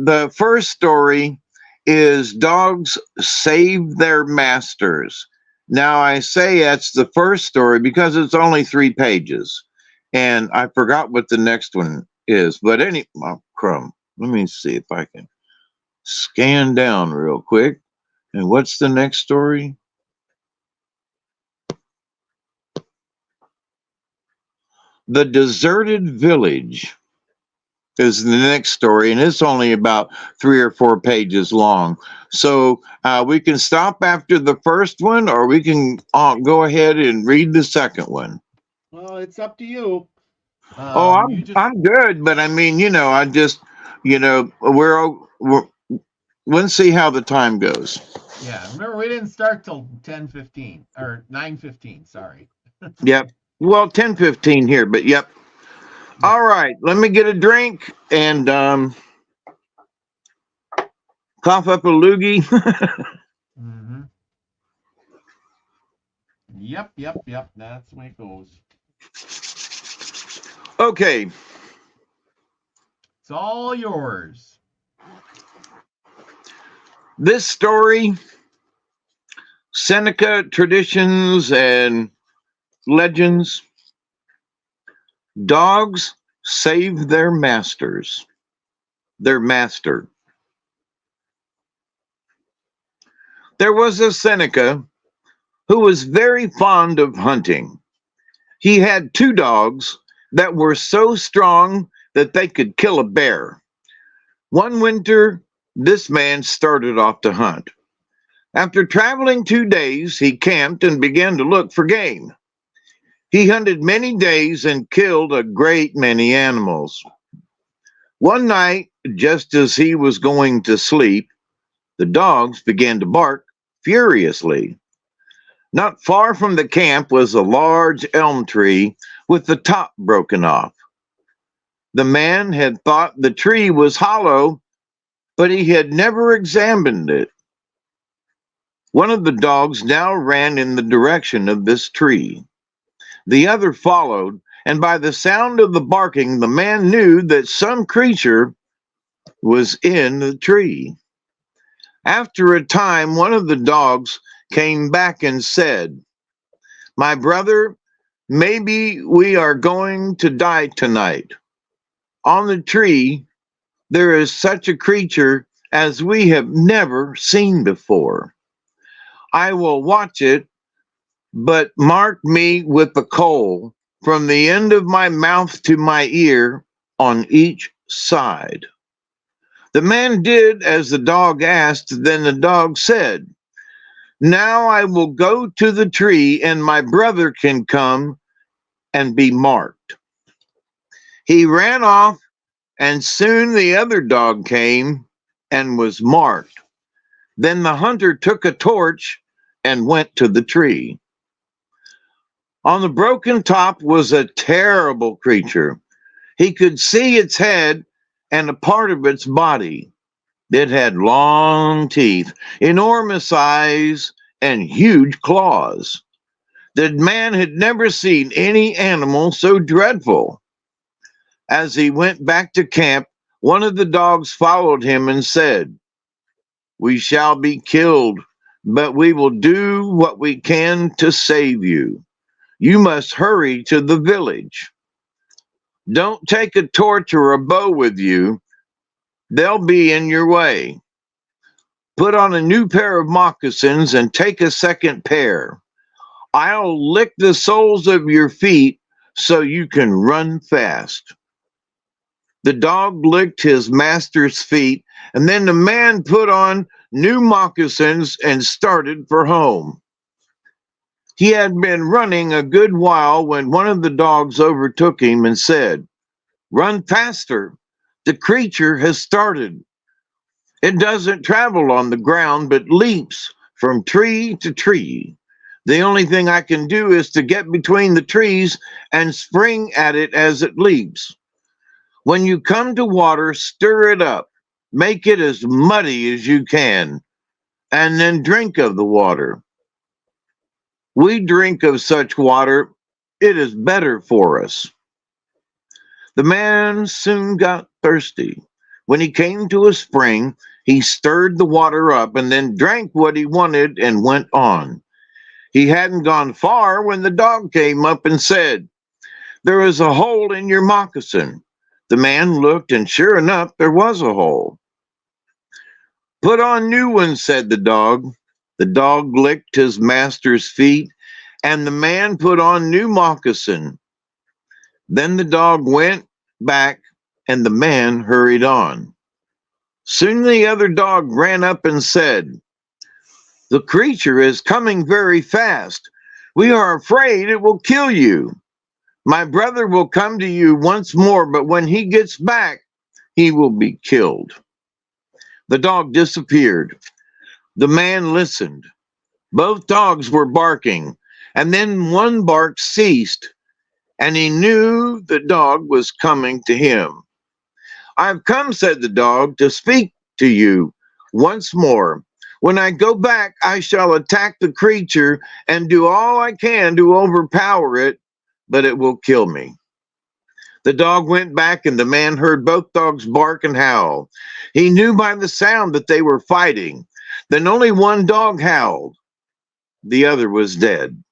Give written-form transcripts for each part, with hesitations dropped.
the first story is Dogs Save Their Masters. Now, I say that's the first story because it's only 3 pages. And I forgot what the next one is. But oh, crumb. Let me see if I can scan down real quick. And what's the next story? The Deserted Village is the next story, and it's only about 3 or 4 pages long. So we can stop after the first one, or we can go ahead and read the second one. Well, it's up to you. Oh, You just I'm good, but I mean, I just, we're we'll see how the time goes. yeah. Remember, we didn't start till 10:15 or 9:15. Sorry. Yep. Well, 10:15 here, but yep. Yeah. All right, let me get a drink and cough up a loogie. Mm-hmm. Yep. That's the way it goes. Okay. It's all yours. This story, Seneca Traditions and Legends. Dogs save their masters. Their master. There was a Seneca who was very fond of hunting. He had 2 dogs that were so strong that they could kill a bear. One winter, this man started off to hunt. After traveling 2 days, he camped and began to look for game. He hunted many days and killed a great many animals. One night, just as he was going to sleep, the dogs began to bark furiously. Not far from the camp was a large elm tree with the top broken off. The man had thought the tree was hollow, but he had never examined it. One of the dogs now ran in the direction of this tree. The other followed, and by the sound of the barking, the man knew that some creature was in the tree. After a time, one of the dogs came back and said, "My brother, maybe we are going to die tonight. On the tree, there is such a creature as we have never seen before. I will watch it, but mark me with a coal from the end of my mouth to my ear on each side." The man did as the dog asked. Then the dog said, "Now I will go to the tree and my brother can come and be marked." He ran off, and soon the other dog came and was marked. Then the hunter took a torch and went to the tree. On the broken top was a terrible creature. He could see its head and a part of its body. It had long teeth, enormous eyes, and huge claws. The man had never seen any animal so dreadful. As he went back to camp, one of the dogs followed him and said, "We shall be killed, but we will do what we can to save you. You must hurry to the village. Don't take a torch or a bow with you. They'll be in your way. Put on a new pair of moccasins and take a second pair. I'll lick the soles of your feet so you can run fast." The dog licked his master's feet, and then the man put on new moccasins and started for home. He had been running a good while when one of the dogs overtook him and said, "Run faster. The creature has started. It doesn't travel on the ground, but leaps from tree to tree. The only thing I can do is to get between the trees and spring at it as it leaps. When you come to water, stir it up. Make it as muddy as you can, and then drink of the water. We drink of such water. It is better for us." The man soon got thirsty. When he came to a spring, he stirred the water up and then drank what he wanted and went on. He hadn't gone far when the dog came up and said, "There is a hole in your moccasin." The man looked, and sure enough, there was a hole. "Put on new ones," said the dog. The dog licked his master's feet, and the man put on new moccasin. Then the dog went back, and the man hurried on. Soon the other dog ran up and said, "The creature is coming very fast. We are afraid it will kill you. My brother will come to you once more, but when he gets back, he will be killed." The dog disappeared. The man listened. Both dogs were barking, and then one bark ceased, and he knew the dog was coming to him. "I've come," said the dog, "to speak to you once more. When I go back, I shall attack the creature and do all I can to overpower it, but it will kill me." The dog went back, and the man heard both dogs bark and howl. He knew by the sound that they were fighting. Then only one dog howled. The other was dead.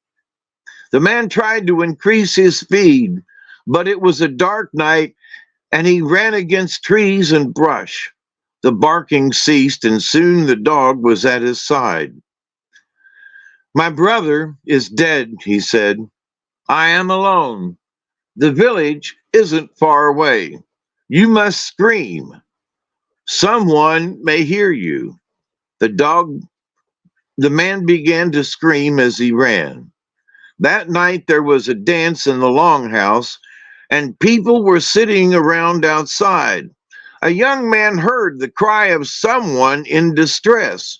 The man tried to increase his speed, but it was a dark night, and he ran against trees and brush. The barking ceased, and soon the dog was at his side. "My brother is dead," he said. "I am alone. The village isn't far away. You must scream. Someone may hear you." The man began to scream as he ran. That night there was a dance in the longhouse, and people were sitting around outside. A young man heard the cry of someone in distress,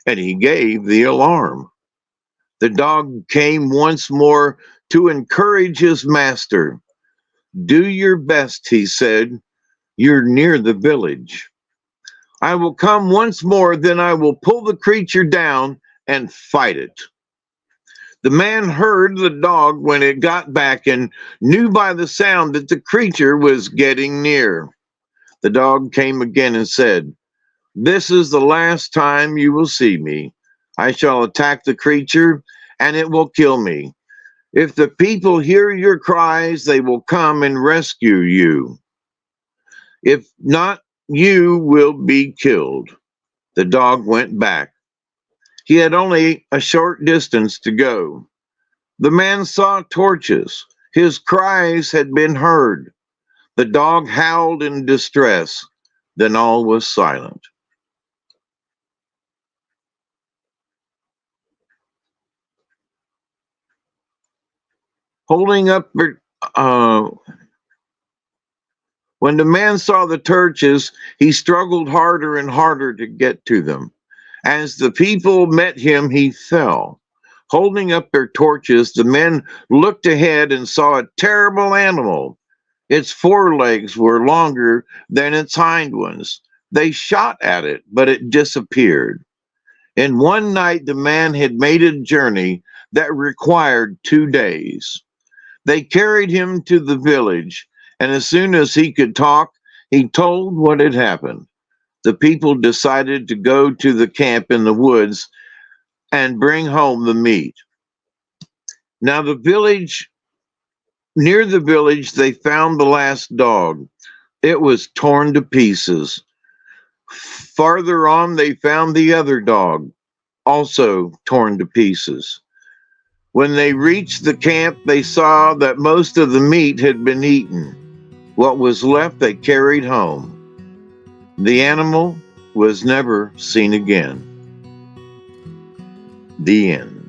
and he gave the alarm. The dog came once more to encourage his master. "Do your best," he said. "You're near the village. I will come once more, then I will pull the creature down and fight it." The man heard the dog when it got back and knew by the sound that the creature was getting near. The dog came again and said, "This is the last time you will see me. I shall attack the creature, and it will kill me. If the people hear your cries, they will come and rescue you. If not, you will be killed." The dog went back. He had only a short distance to go. The man saw torches. His cries had been heard. The dog howled in distress. Then all was silent. Holding up, when the man saw the torches, he struggled harder and harder to get to them. As the people met him, he fell. Holding up their torches, the men looked ahead and saw a terrible animal. Its forelegs were longer than its hind ones. They shot at it, but it disappeared. In one night, the man had made a journey that required 2 days. They carried him to the village, and as soon as he could talk, he told what had happened. The people decided to go to the camp in the woods and bring home the meat. Now near the village, they found the last dog. It was torn to pieces. Farther on, they found the other dog, also torn to pieces. When they reached the camp, they saw that most of the meat had been eaten. What was left, they carried home. The animal was never seen again. The end.